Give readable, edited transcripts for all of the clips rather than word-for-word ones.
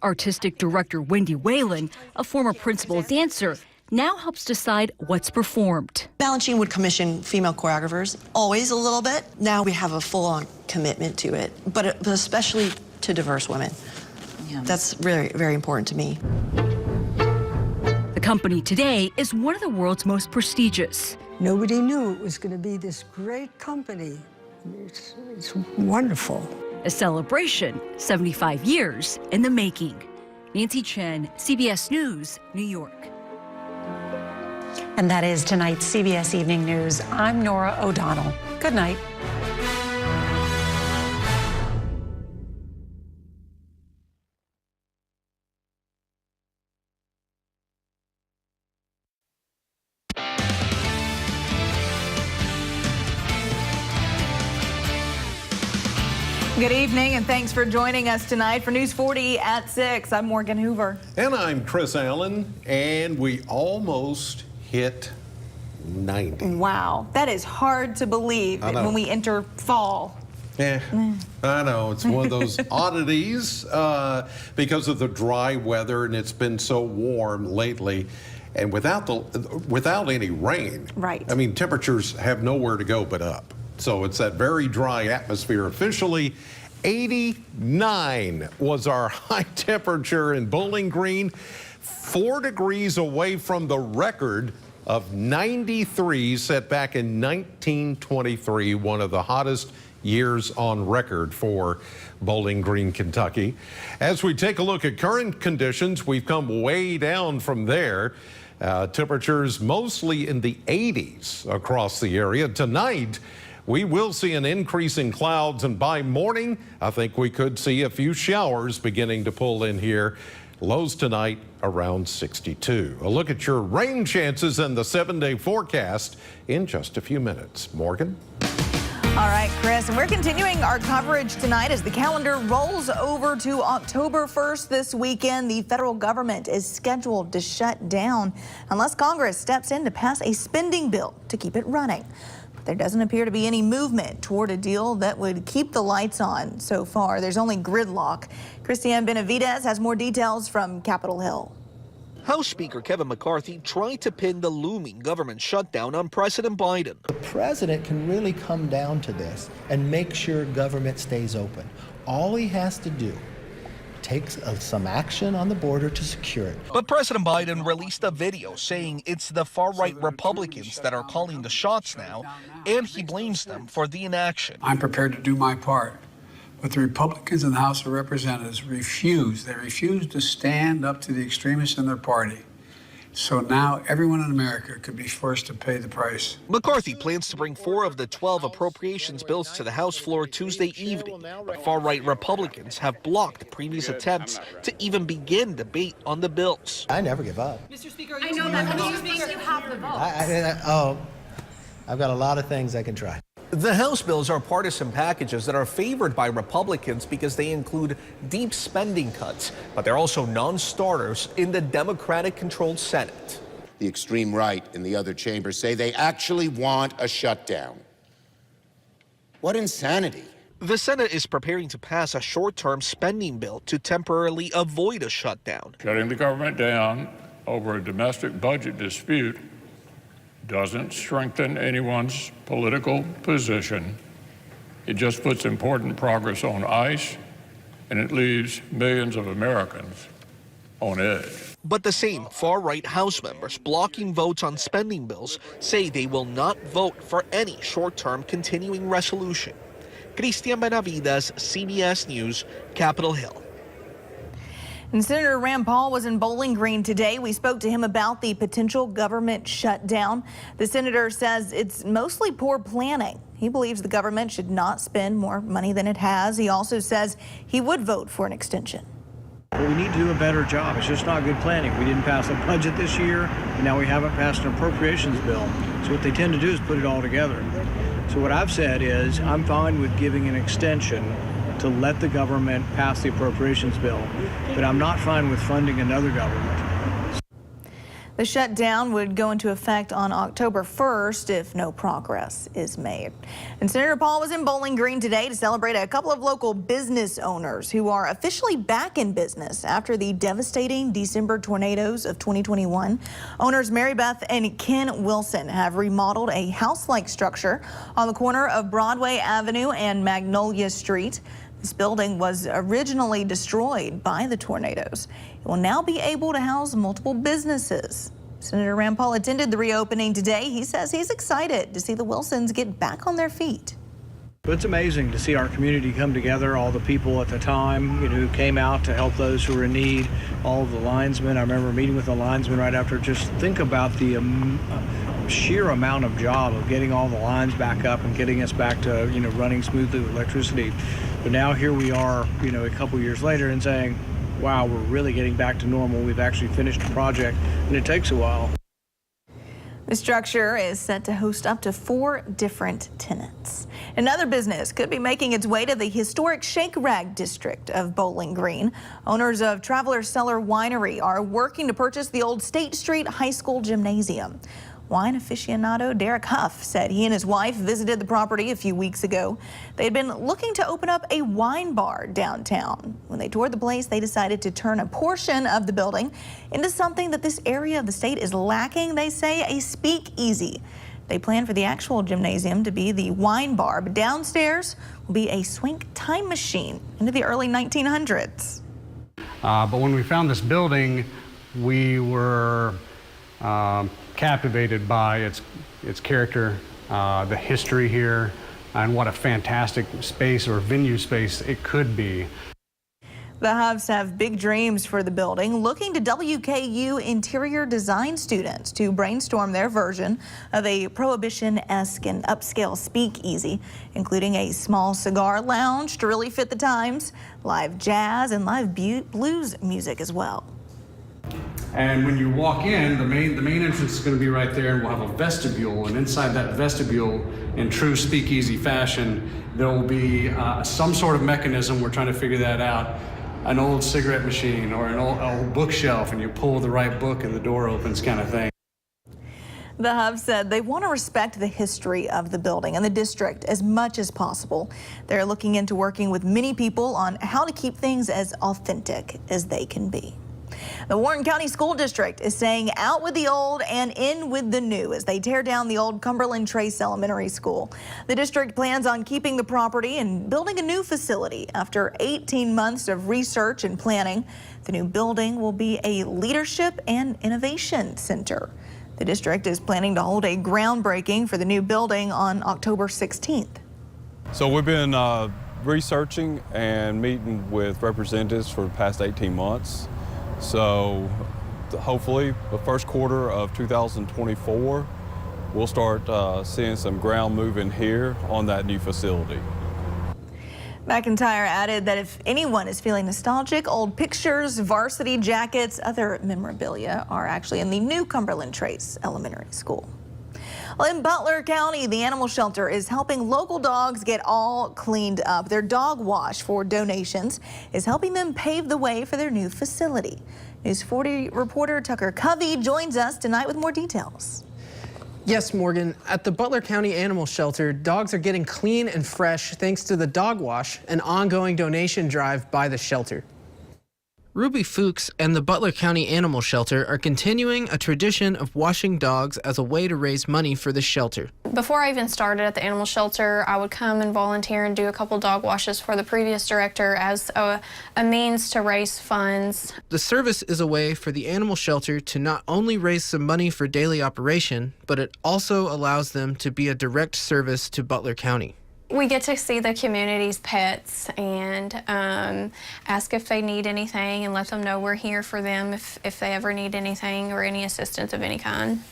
Artistic director Wendy Whalen, a former principal dancer, now helps decide what's performed. Balanchine would commission female choreographers, always a little bit. Now we have a full-on commitment to it, but especially to diverse women. Yeah. That's very, very important to me. The company today is one of the world's most prestigious. Nobody knew it was going to be this great company. It's wonderful. A celebration 75 years in the making. Nancy Chen, CBS News, New York. And that is tonight's CBS Evening News. I'm Nora O'Donnell. Good night. Good evening, and thanks for joining us tonight for News 40 at 6. I'm Morgan Hoover. And I'm Chris Allen, and we almost hit 90. Wow, that is hard to believe when we enter fall. Yeah, I know. It's one of those oddities because of the dry weather, and it's been so warm lately. And without any rain, right? I mean, temperatures have nowhere to go but up. So it's that very dry atmosphere. Officially, 89 was our high temperature in Bowling Green, 4 degrees away from the record of 93 set back in 1923, one of the hottest years on record for Bowling Green, Kentucky. As we take a look at current conditions, we've come way down from there. Temperatures mostly in the 80s across the area. Tonight, we will see an increase in clouds, and by morning, I think we could see a few showers beginning to pull in here. Lows tonight around 62. A look at your rain chances and the 7-day forecast in just a few minutes. Morgan? All right, Chris, and we're continuing our coverage tonight as the calendar rolls over to October 1st this weekend. The federal government is scheduled to shut down unless Congress steps in to pass a spending bill to keep it running. There doesn't appear to be any movement toward a deal that would keep the lights on so far. There's only gridlock. Christiane Benavidez has more details from Capitol Hill. House Speaker Kevin McCarthy tried to pin the looming government shutdown on President Biden. The president can really come down to this and make sure government stays open. All he has to do takes some action on the border to secure it. But President Biden released a video saying it's the far-right Republicans that are calling the shots now, and he blames them for the inaction. I'm prepared to do my part, but the Republicans in the House of Representatives refuse. They refuse to stand up to the extremists in their party. So now everyone in America could be forced to pay the price. McCarthy plans to bring 4 of the 12 appropriations bills to the House floor Tuesday evening, but far-right Republicans have blocked previous attempts to even begin debate on the bills. I never give up. Mr. Speaker, I know that, Mr. Speaker, you have the vote. I've got a lot of things I can try. The House bills are partisan packages that are favored by Republicans because they include deep spending cuts, but they're also non-starters in the Democratic-controlled Senate. The extreme right in the other chamber say they actually want a shutdown. What insanity. The Senate is preparing to pass a short-term spending bill to temporarily avoid a shutdown. Shutting the government down over a domestic budget dispute doesn't strengthen anyone's political position. It just puts important progress on ice, and it leaves millions of Americans on edge. But the same far-right House members blocking votes on spending bills say they will not vote for any short-term continuing resolution. Christiane Benavidez, CBS News, Capitol Hill. And Senator Rand Paul was in Bowling Green today. We spoke to him about the potential government shutdown. The senator says it's mostly poor planning. He believes the government should not spend more money than it has. He also says he would vote for an extension. Well, we need to do a better job. It's just not good planning. We didn't pass a budget this year, and now we haven't passed an appropriations bill. So what they tend to do is put it all together. So what I've said is I'm fine with giving an extension to let the government pass the appropriations bill, but I'm not fine with funding another government. The shutdown would go into effect on October 1st if no progress is made. And Senator Paul was in Bowling Green today to celebrate a couple of local business owners who are officially back in business after the devastating December tornadoes of 2021. Owners Mary Beth and Ken Wilson have remodeled a house-like structure on the corner of Broadway Avenue and Magnolia Street. This building was originally destroyed by the tornadoes. It will now be able to house multiple businesses. Senator Rand Paul attended the reopening today. He says he's excited to see the Wilsons get back on their feet. It's amazing to see our community come together, all the people at the time, who came out to help those who were in need, all of the linesmen. I remember meeting with the linesmen right after. Just think about the sheer amount of job of getting all the lines back up and getting us back to, running smoothly with electricity. But now here we are, a couple years later and saying, wow, we're really getting back to normal. We've actually finished the project, and it takes a while. The structure is set to host up to 4 different tenants. Another business could be making its way to the historic Shake Rag district of Bowling Green. Owners of Traveler Cellar Winery are working to purchase the old State Street High School gymnasium. Wine aficionado Derek Huff said he and his wife visited the property a few weeks ago. They had been looking to open up a wine bar downtown. When they toured the place, they decided to turn a portion of the building into something that this area of the state is lacking. They say a speakeasy. They plan for the actual gymnasium to be the wine bar, but downstairs will be a Swink time machine into the early 1900s. But when we found this building, we were captivated by its character, the history here, and what a fantastic space or venue space it could be. The Huffs have big dreams for the building, looking to WKU interior design students to brainstorm their version of a prohibition-esque and upscale speakeasy, including a small cigar lounge to really fit the times, live jazz and live blues music as well. And when you walk in, the main entrance is going to be right there, and we'll have a vestibule. And inside that vestibule, in true speakeasy fashion, there will be some sort of mechanism. We're trying to figure that out. An old cigarette machine or an old bookshelf, and you pull the right book and the door opens, kind of thing. The Hub said they want to respect the history of the building and the district as much as possible. They're looking into working with many people on how to keep things as authentic as they can be. The Warren County School District is saying out with the old and in with the new as they tear down the old Cumberland Trace Elementary School. The district plans on keeping the property and building a new facility. After 18 months of research and planning, the new building will be a leadership and innovation center. The district is planning to hold a groundbreaking for the new building on October 16th. So we've been researching and meeting with representatives for the past 18 months. So hopefully the first quarter of 2024, we'll start seeing some ground moving here on that new facility. McIntyre added that if anyone is feeling nostalgic, old pictures, varsity jackets, other memorabilia are actually in the new Cumberland Trace Elementary School. Well, in Butler County, the animal shelter is helping local dogs get all cleaned up. Their dog wash for donations is helping them pave the way for their new facility. News 40 reporter Tucker Covey joins us tonight with more details. Yes, Morgan. At the Butler County Animal Shelter, dogs are getting clean and fresh thanks to the dog wash, an ongoing donation drive by the shelter. Ruby Fuchs and the Butler County Animal Shelter are continuing a tradition of washing dogs as a way to raise money for the shelter. Before I even started at the animal shelter, I would come and volunteer and do a couple dog washes for the previous director as a means to raise funds. The service is a way for the animal shelter to not only raise some money for daily operation, but it also allows them to be a direct service to Butler County. We get to see the community's pets and ask if they need anything and let them know we're here for them if they ever need anything or any assistance of any kind.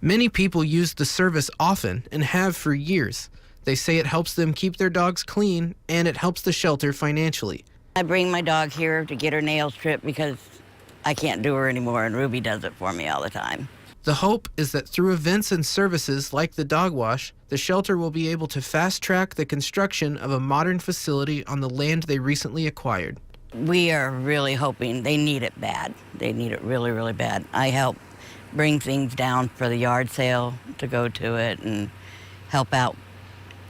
Many people use the service often and have for years. They say it helps them keep their dogs clean and it helps the shelter financially. I bring my dog here to get her nails tripped because I can't do her anymore and Ruby does it for me all the time. The hope is that through events and services like the dog wash, the shelter will be able to fast-track the construction of a modern facility on the land they recently acquired. We are really hoping. They need it bad. They need it really, really bad. I help bring things down for the yard sale to go to it and help out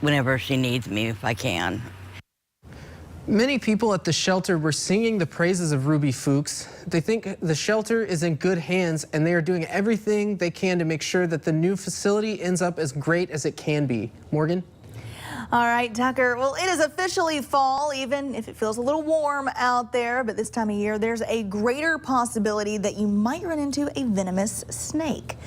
whenever she needs me if I can. Many people at the shelter were singing the praises of Ruby Fuchs. They think the shelter is in good hands and they are doing everything they can to make sure that the new facility ends up as great as it can be. Morgan? All right, Tucker. Well, it is officially fall, even if it feels a little warm out there. But this time of year, there's a greater possibility that you might run into a venomous snake.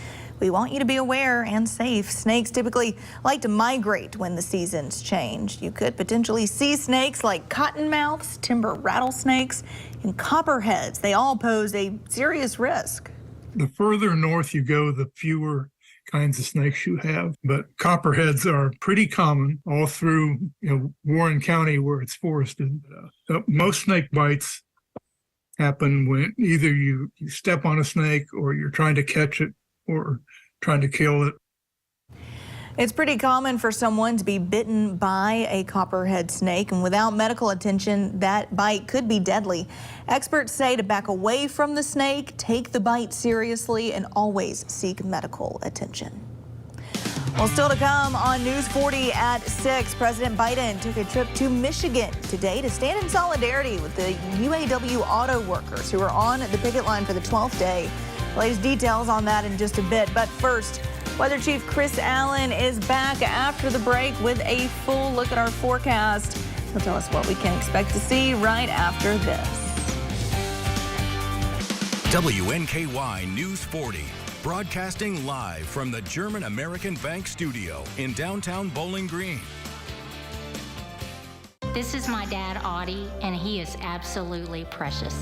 We want you to be aware and safe. Snakes typically like to migrate when the seasons change. You could potentially see snakes like cottonmouths, timber rattlesnakes, and copperheads. They all pose a serious risk. The further north you go, the fewer kinds of snakes you have. But copperheads are pretty common all through Warren County where it's forested. Most snake bites happen when either you step on a snake or you're trying to catch it or trying to kill it. It's pretty common for someone to be bitten by a copperhead snake, and without medical attention, that bite could be deadly. Experts say to back away from the snake, take the bite seriously, and always seek medical attention. Well, still to come on News 40 at 6, President Biden took a trip to Michigan today to stand in solidarity with the UAW auto workers who are on the picket line for the 12th day. Latest details on that in just a bit. But first, Weather Chief Chris Allen is back after the break with a full look at our forecast. He'll tell us what we can expect to see right after this. WNKY News 40, broadcasting live from the German American Bank studio in downtown Bowling Green. This is my dad, Audie, and he is absolutely precious.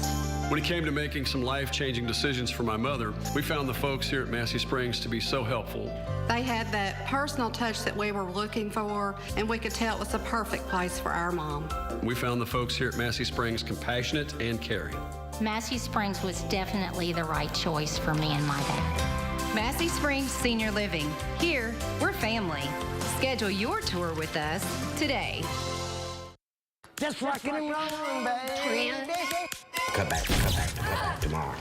When it came to making some life-changing decisions for my mother, we found the folks here at Massey Springs to be so helpful. They had that personal touch that we were looking for, and we could tell it was the perfect place for our mom. We found the folks here at Massey Springs compassionate and caring. Massey Springs was definitely the right choice for me and my dad. Massey Springs Senior Living. Here, we're family. Schedule your tour with us today. Just rockin' and rollin', baby. Come back tomorrow.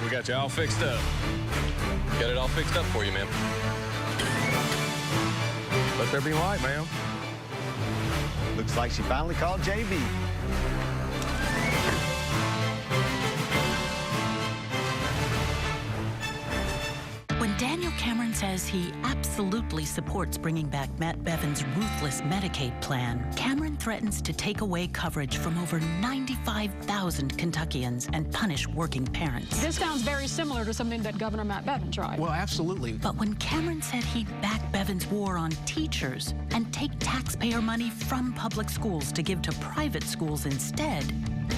We got you all fixed up. Got it all fixed up for you, ma'am. Let there be light, ma'am. Looks like she finally called JB. When Daniel Cameron says he absolutely supports bringing back Matt Bevin's ruthless Medicaid plan, Cameron threatens to take away coverage from over 95,000 Kentuckians and punish working parents. This sounds very similar to something that Governor Matt Bevin tried. Well, absolutely. But when Cameron said he'd back Bevin's war on teachers and take taxpayer money from public schools to give to private schools instead,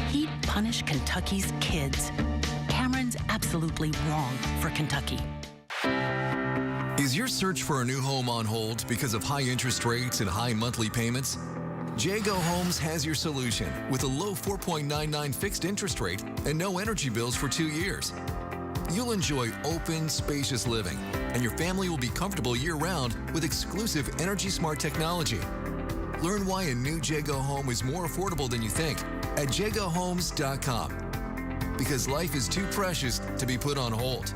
he'd punish Kentucky's kids. Cameron's absolutely wrong for Kentucky. Is your search for a new home on hold because of high interest rates and high monthly payments? Jago Homes has your solution with a low 4.99 fixed interest rate and no energy bills for 2 years. You'll enjoy open, spacious living, and your family will be comfortable year-round with exclusive Energy Smart technology. Learn why a new Jago home is more affordable than you think at jagohomes.com. Because life is too precious to be put on hold.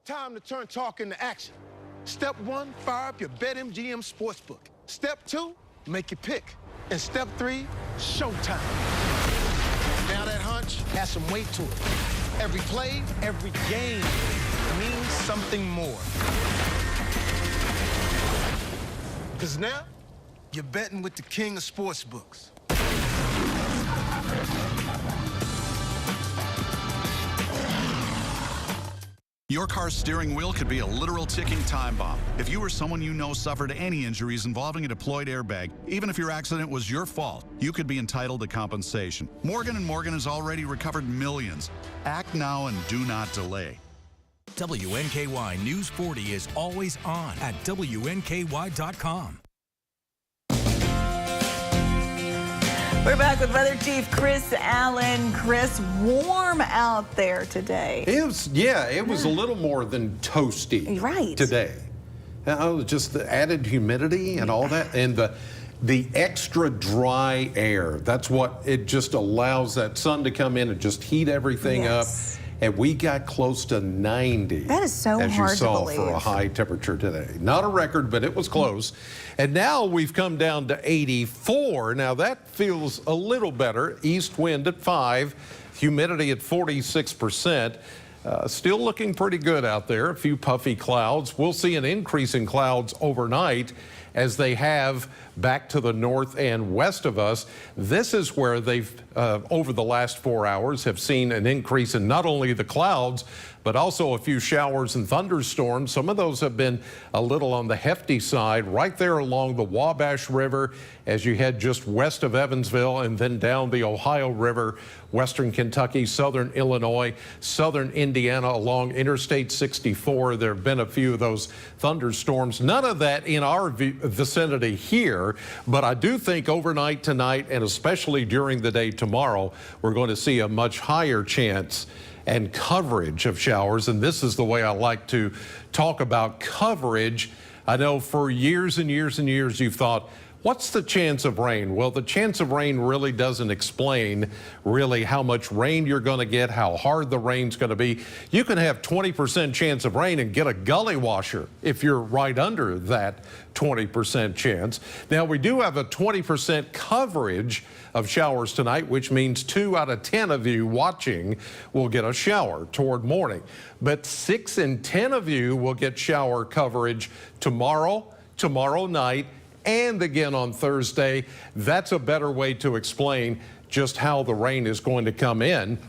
Time to turn talk into action. Step 1, fire up your BetMGM Sportsbook. Step 2, make your pick. And Step 3, showtime. Now that hunch has some weight to it. Every play, every game means something more. Because now, you're betting with the king of sportsbooks. Your car's steering wheel could be a literal ticking time bomb. If you or someone you know suffered any injuries involving a deployed airbag, even if your accident was your fault, you could be entitled to compensation. Morgan & Morgan has already recovered millions. Act now and do not delay. WNKY News 40 is always on at WNKY.com. We're back with Weather Chief Chris Allen. Chris, warm out there today. It was a little more than toasty right today. Just the added humidity and all that, and the extra dry air. That's what it just allows that sun to come in and just heat everything up. And we got close to 90. That is so as hard you saw to believe. for a high temperature today. Not a record, but it was close. And now we've come down to 84. Now that feels a little better. East wind at 5, humidity at 46%. Still looking pretty good out there. A few puffy clouds. We'll see an increase in clouds overnight as they have back to the north and west of us. This is where they've, over the last 4 hours, have seen an increase in not only the clouds, but also a few showers and thunderstorms. Some of those have been a little on the hefty side right there along the Wabash River as you head just west of Evansville and then down the Ohio River, western Kentucky, southern Illinois, southern Indiana along Interstate 64. There have been a few of those thunderstorms. None of that in our vicinity here, but I do think overnight tonight and especially during the day tomorrow, we're going to see a much higher chance and coverage of showers. And this is the way I like to talk about coverage. I know for years and years and years you've thought, what's the chance of rain? Well, the chance of rain really doesn't explain really how much rain you're going to get, how hard the rain's going to be. You can have 20% chance of rain and get a gully washer if you're right under that 20% chance. Now, we do have a 20% coverage of showers tonight, which means 2 out of 10 of you watching will get a shower toward morning. But 6 in 10 of you will get shower coverage tomorrow night, and again on Thursday. That's a better way to explain just how the rain is going to come in.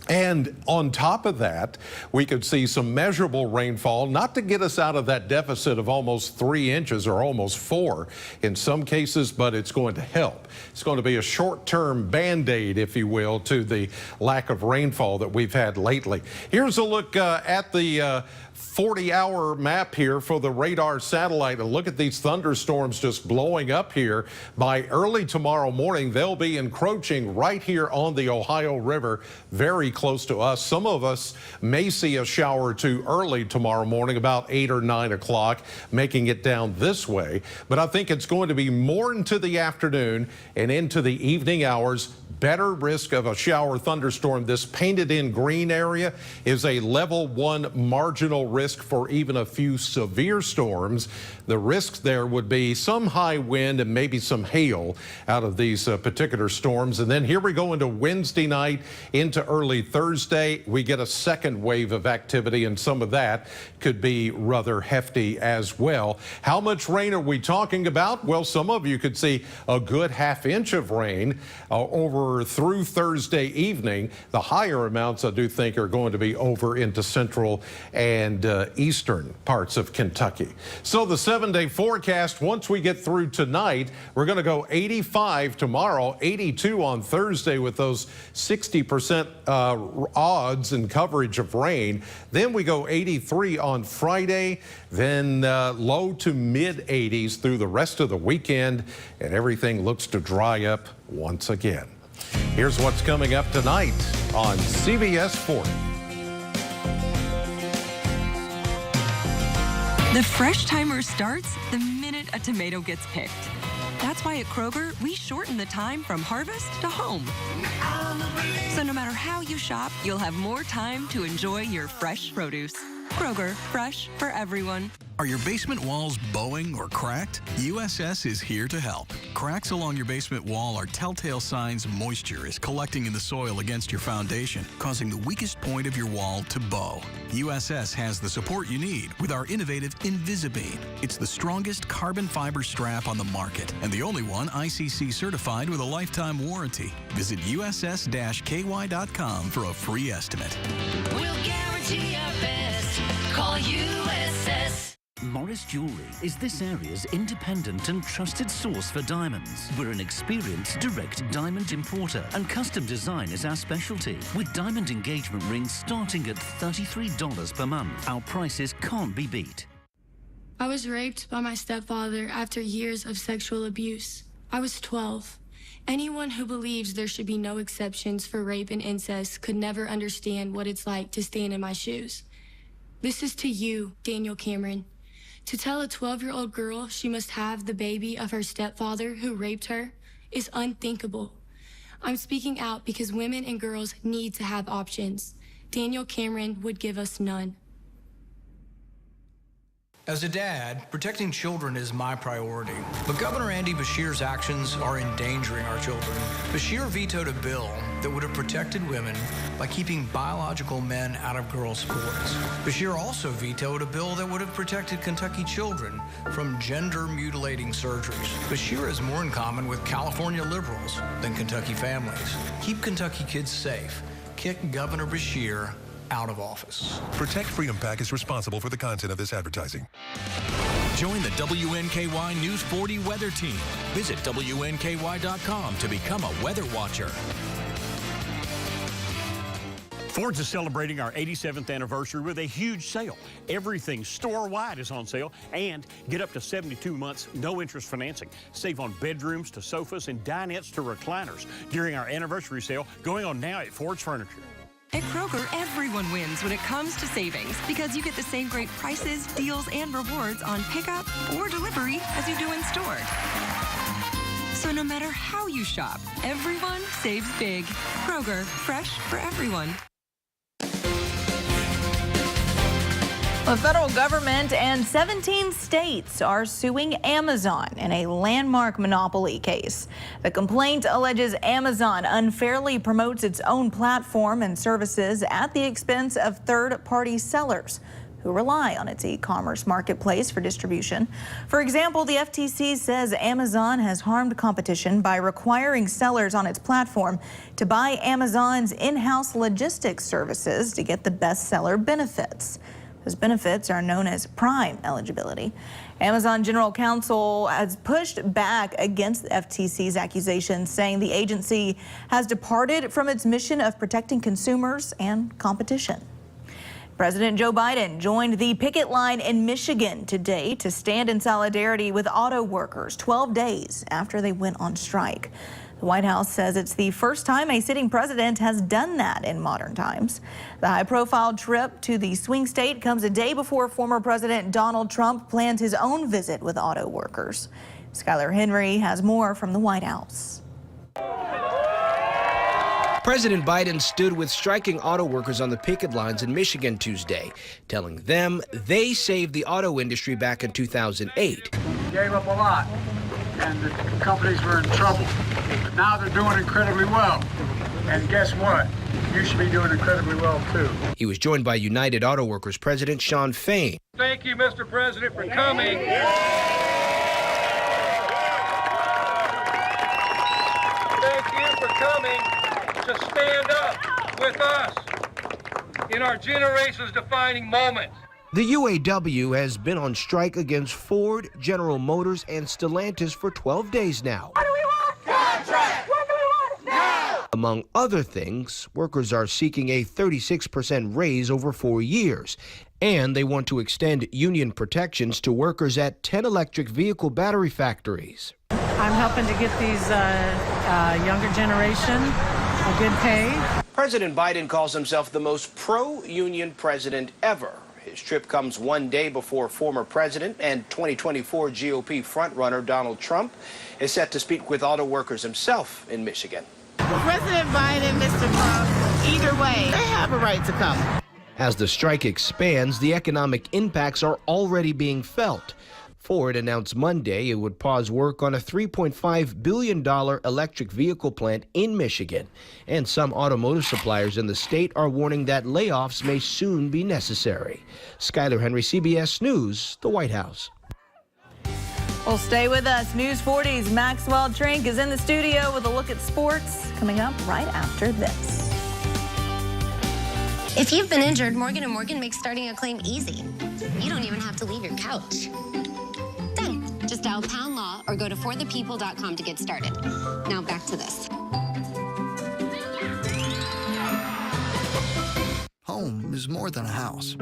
And on top of that, we could see some measurable rainfall, not to get us out of that deficit of almost 3 inches or almost 4 in some cases, but it's going to help. It's going to be a short-term Band-Aid, if you will, to the lack of rainfall that we've had lately. Here's a look at the 40-hour map here for the radar satellite. And look at these thunderstorms just blowing up here. By early tomorrow morning, they'll be encroaching right here on the Ohio River, very close to us. Some of us may see a shower or two early tomorrow morning, about 8 or 9 o'clock, making it down this way. But I think it's going to be more into the afternoon and into the evening hours. Better risk of a shower thunderstorm. This painted in green area is a level 1 marginal risk for even a few severe storms. The risks there would be some high wind and maybe some hail out of these particular storms. And then here we go into Wednesday night into early Thursday. We get a second wave of activity, and some of that could be rather hefty as well. How much rain are we talking about? Well, some of you could see a good ½ inch of rain over through Thursday evening. The higher amounts I do think are going to be over into central and eastern parts of Kentucky. So the 7-day forecast, once we get through tonight, we're going to go 85 tomorrow, 82 on Thursday with those 60% odds and coverage of rain. Then we go 83 on Friday, then low to mid 80s through the rest of the weekend, and everything looks to dry up once again. Here's what's coming up tonight on CBS 40. The fresh timer starts the minute a tomato gets picked. That's why at Kroger, we shorten the time from harvest to home. So no matter how you shop, you'll have more time to enjoy your fresh produce. Kroger, fresh for everyone. Are your basement walls bowing or cracked? USS is here to help. Cracks along your basement wall are telltale signs moisture is collecting in the soil against your foundation, causing the weakest point of your wall to bow. USS has the support you need with our innovative Invisibene. It's the strongest carbon fiber strap on the market and the only one ICC certified with a lifetime warranty. Visit uss-ky.com for a free estimate. We'll guarantee our best. Call USS. Morris Jewelry is this area's independent and trusted source for diamonds. We're an experienced direct diamond importer, and custom design is our specialty. With diamond engagement rings starting at $33 per month, our prices can't be beat. I was raped by my stepfather after years of sexual abuse. I was 12. Anyone who believes there should be no exceptions for rape and incest could never understand what it's like to stand in my shoes. This is to you, Daniel Cameron. To tell a 12-year-old girl she must have the baby of her stepfather who raped her is unthinkable. I'm speaking out because women and girls need to have options. Daniel Cameron would give us none. As a dad, protecting children is my priority. But Governor Andy Beshear's actions are endangering our children. Beshear vetoed a bill that would have protected women by keeping biological men out of girls' sports. Beshear also vetoed a bill that would have protected Kentucky children from gender-mutilating surgeries. Beshear has more in common with California liberals than Kentucky families. Keep Kentucky kids safe. Kick Governor Beshear out of office. Protect Freedom PAC is responsible for the content of this advertising. Join the WNKY News 40 weather team. Visit WNKY.com to become a weather watcher. Ford's is celebrating our 87th anniversary with a huge sale. Everything store-wide is on sale, and get up to 72 months no-interest financing. Save on bedrooms to sofas and dinettes to recliners during our anniversary sale going on now at Ford's Furniture. At Kroger, everyone wins when it comes to savings because you get the same great prices, deals, and rewards on pickup or delivery as you do in store. So no matter how you shop, everyone saves big. Kroger, fresh for everyone. The federal government and 17 states are suing Amazon in a landmark monopoly case. The complaint alleges Amazon unfairly promotes its own platform and services at the expense of third-party sellers who rely on its e-commerce marketplace for distribution. For example, the FTC says Amazon has harmed competition by requiring sellers on its platform to buy Amazon's in-house logistics services to get the bestseller benefits. Those benefits are known as Prime eligibility. Amazon General Counsel has pushed back against the FTC's accusations, saying the agency has departed from its mission of protecting consumers and competition. President Joe Biden joined the picket line in Michigan today to stand in solidarity with auto workers 12 days after they went on strike. The White House says it's the first time a sitting president has done that in modern times. The high-profile trip to the swing state comes a day before former President Donald Trump plans his own visit with auto workers. Skylar Henry has more from the White House. President Biden stood with striking auto workers on the picket lines in Michigan Tuesday, telling them they saved the auto industry back in 2008. Gave up a lot, and the companies were in trouble. But now they're doing incredibly well. And guess what? You should be doing incredibly well, too. He was joined by United Auto Workers President Shawn Fain. Thank you, Mr. President, for coming. Thank you for coming to stand up with us in our generation's defining moment. The UAW has been on strike against Ford, General Motors, and Stellantis for 12 days now. What do we want? Contract! What do we want? Now! Among other things, workers are seeking a 36% raise over 4 years, and they want to extend union protections to workers at 10 electric vehicle battery factories. I'm helping to get these younger generation a good pay. President Biden calls himself the most pro-union president ever. His trip comes one day before former president and 2024 GOP frontrunner Donald Trump is set to speak with auto workers himself in Michigan. President Biden, Mr. Trump, either way, they have a right to come. As the strike expands, the economic impacts are already being felt. Ford announced Monday it would pause work on a $3.5 billion electric vehicle plant in Michigan. And some automotive suppliers in the state are warning that layoffs may soon be necessary. Skylar Henry, CBS News, the White House. Well, stay with us. News 40's Maxwell Trink is in the studio with a look at sports coming up right after this. If you've been injured, Morgan & Morgan makes starting a claim easy. You don't even have to leave your couch. Done. Just dial pound law or go to forthepeople.com to get started. Now back to this. Home is more than a house.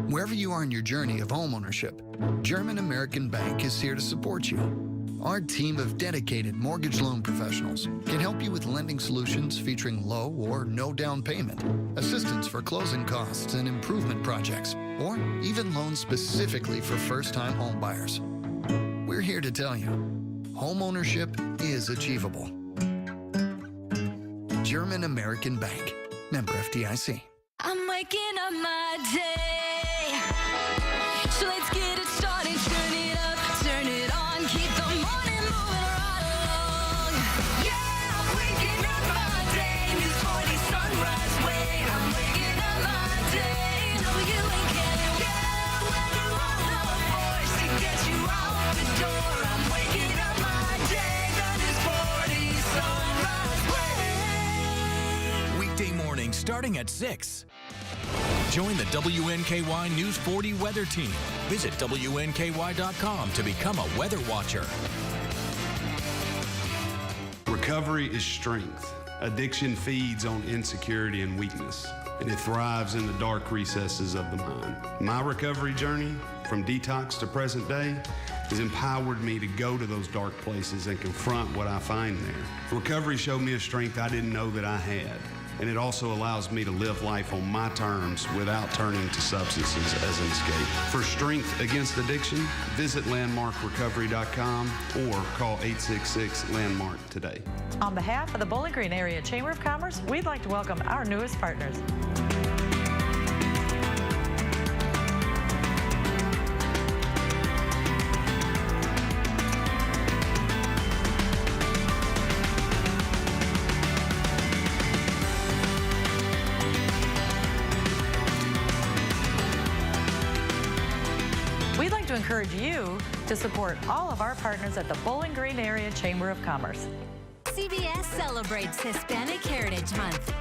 Wherever you are in your journey of homeownership, German American Bank is here to support you. Our team of dedicated mortgage loan professionals can help you with lending solutions featuring low or no down payment, assistance for closing costs and improvement projects, or even loans specifically for first-time home buyers. We're here to tell you, homeownership is achievable. German American Bank, member FDIC. I'm waking up my day, so let's get it started. Turn it up, turn it on, keep the morning moving right along. Yeah, I'm waking up my day, News 40 sunrise way. I'm waking up my day, WNKY. Yeah, we're the force to get you out the door. I'm waking up my day, the News 40 sunrise way. Weekday morning starting at 6. Join the WNKY News 40 weather team. Visit WNKY.com to become a weather watcher. Recovery is strength. Addiction feeds on insecurity and weakness, and it thrives in the dark recesses of the mind. My recovery journey, from detox to present day, has empowered me to go to those dark places and confront what I find there. Recovery showed me a strength I didn't know that I had. And it also allows me to live life on my terms without turning to substances as an escape. For strength against addiction, visit landmarkrecovery.com or call 866-LANDMARK today. On behalf of the Bowling Green Area Chamber of Commerce, we'd like to welcome our newest partners. We'd like to encourage you to support all of our partners at the Bowling Green Area Chamber of Commerce. CBS celebrates Hispanic Heritage Month.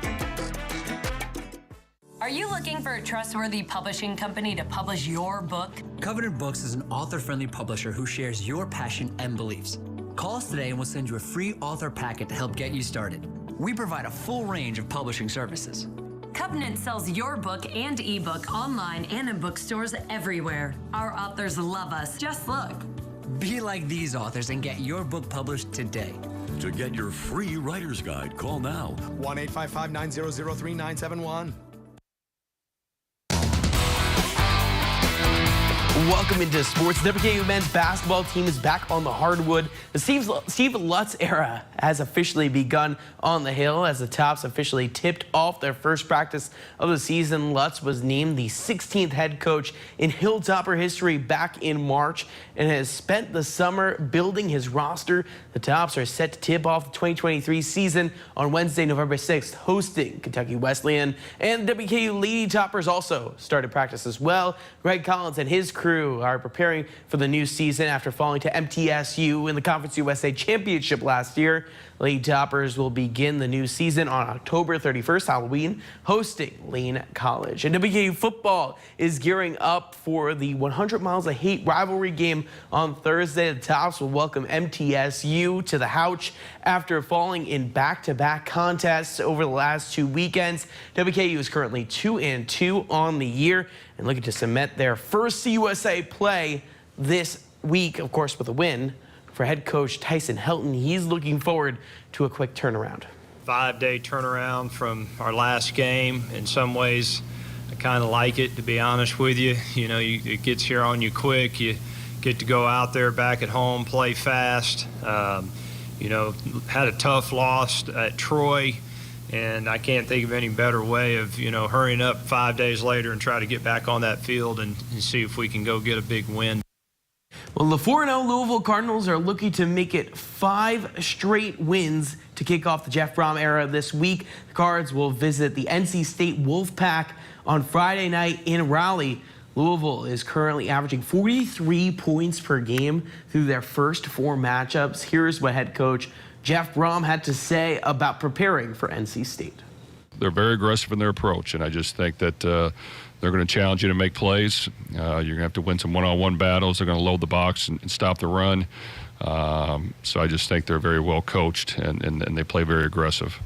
Are you looking for a trustworthy publishing company to publish your book? Covenant Books is an author-friendly publisher who shares your passion and beliefs. Call us today and we'll send you a free author packet to help get you started. We provide a full range of publishing services. Covenant sells your book and ebook online and in bookstores everywhere. Our authors love us. Just look. Be like these authors and get your book published today. To get your free writer's guide, call now. 1-855-900-3971. Welcome into sports. The WKU men's basketball team is back on the hardwood. The Steve Lutz era has officially begun on the Hill as the Tops officially tipped off their first practice of the season. Lutz was named the 16th head coach in Hilltopper history back in March and has spent the summer building his roster. The Tops are set to tip off the 2023 season on Wednesday, November 6th, hosting Kentucky Wesleyan. And the WKU Lady Toppers also started practice as well. Greg Collins and his crew are preparing for the new season after falling to MTSU in the Conference USA Championship last year. Lady Toppers will begin the new season on October 31st, Halloween, hosting Lane College. And WKU football is gearing up for the 100 Miles of Hate rivalry game on Thursday. The Tops will welcome MTSU to the Houch after falling in back-to-back contests over the last 2 weekends. WKU is currently 2-2 on the year and looking to cement their first CUSA play this week, of course, with a win. For head coach Tyson Helton, he's looking forward to a quick turnaround. 5-day turnaround from our last game. In some ways, I kind of like it, to be honest with you. You know, it gets here on you quick. You get to go out there back at home, play fast. You know, had a tough loss at Troy, and I can't think of any better way of, you know, hurrying up 5 days later and try to get back on that field and see if we can go get a big win. Well, the 4-0 Louisville Cardinals are looking to make it 5 straight wins to kick off the Jeff Brom era this week. The Cards will visit the NC State Wolfpack on Friday night in Raleigh. Louisville is currently averaging 43 points per game through their first 4 matchups. Here's what head coach Jeff Brom had to say about preparing for NC State. They're very aggressive in their approach, and I just think that they're going to challenge you to make plays. You're going to have to win some one-on-one battles. They're going to load the box and stop the run. So I just think they're very well coached, and they play very aggressive.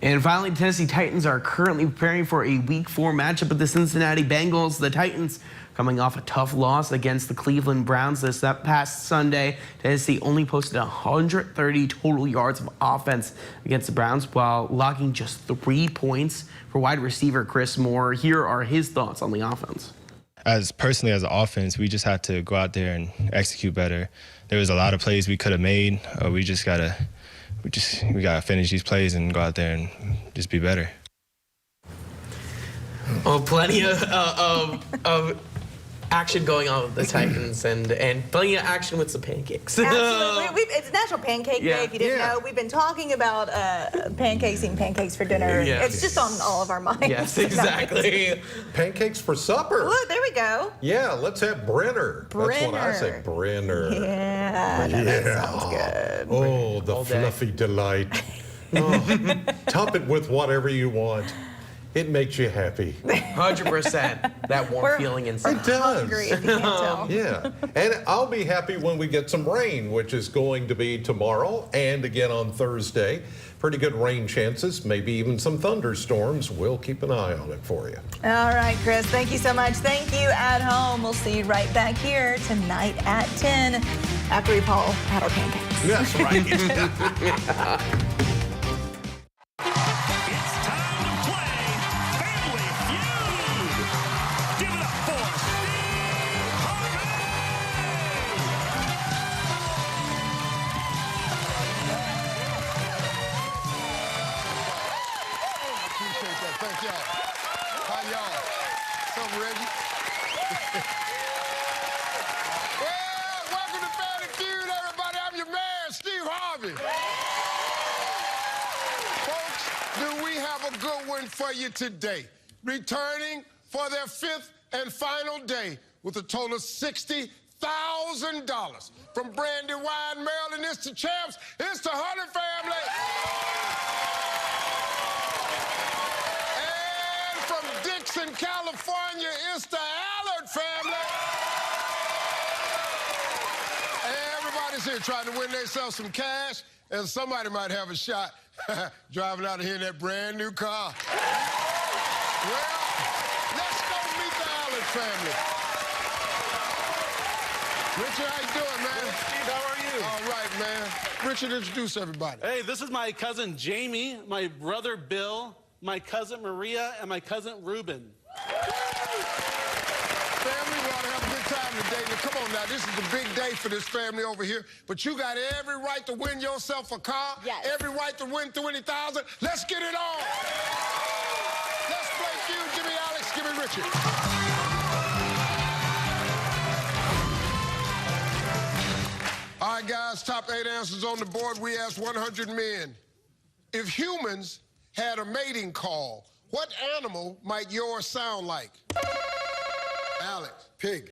And finally, the Tennessee Titans are currently preparing for a Week 4 matchup with the Cincinnati Bengals. The Titans coming off a tough loss against the Cleveland Browns this past Sunday. Tennessee only posted 130 total yards of offense against the Browns while logging just 3 points for wide receiver Chris Moore. Here are his thoughts on the offense. Personally, as an offense, we just had to go out there and execute better. There was a lot of plays we could have made. We gotta finish these plays and go out there and just be better. Well, plenty of action going on with the Titans and plenty of action with some pancakes. Absolutely. It's National Pancake Day, if you didn't know. We've been talking about eating pancakes for dinner. Yes. It's just on all of our minds. Yes, exactly. Pancakes for supper. Look, there we go. Yeah, let's have Brenner. That's what I say, Brenner. Yeah, that sounds good. Oh, the fluffy delight. Oh, top it with whatever you want. It makes you happy. 100%. That warm feeling inside. It does. Hungry, if you can't tell. Yeah. And I'll be happy when we get some rain, which is going to be tomorrow and again on Thursday. Pretty good rain chances, maybe even some thunderstorms. We'll keep an eye on it for you. All right, Chris, thank you so much. Thank you at home. We'll see you right back here tonight at 10 after we've all had our pancakes. That's right. Thank y'all. How y'all? Something ready? Well, welcome to Family Feud, everybody. I'm your man, Steve Harvey. Folks, do we have a good one for you today? Returning for their 5th and final day with a total of $60,000 from Brandywine, Maryland. It's the champs. It's the Hunter family. In California, it's the Allard family. Everybody's here trying to win themselves some cash, and somebody might have a shot driving out of here in that brand new car. Well, let's go meet the Allard family. Richard, how you doing, man? Steve, how are you? All right, man. Richard, introduce everybody. Hey, this is my cousin Jamie, my brother Bill, my cousin Maria, and my cousin Ruben. Family, we ought to have a good time today. Now, come on now, this is a big day for this family over here, but you got every right to win yourself a car, every right to win $20,000. Let's get it on. Let's play Feud. Give me Alex, give me Richard. All right, guys, top 8 answers on the board. We asked 100 men. If humans had a mating call, what animal might yours sound like? Alex. Pig.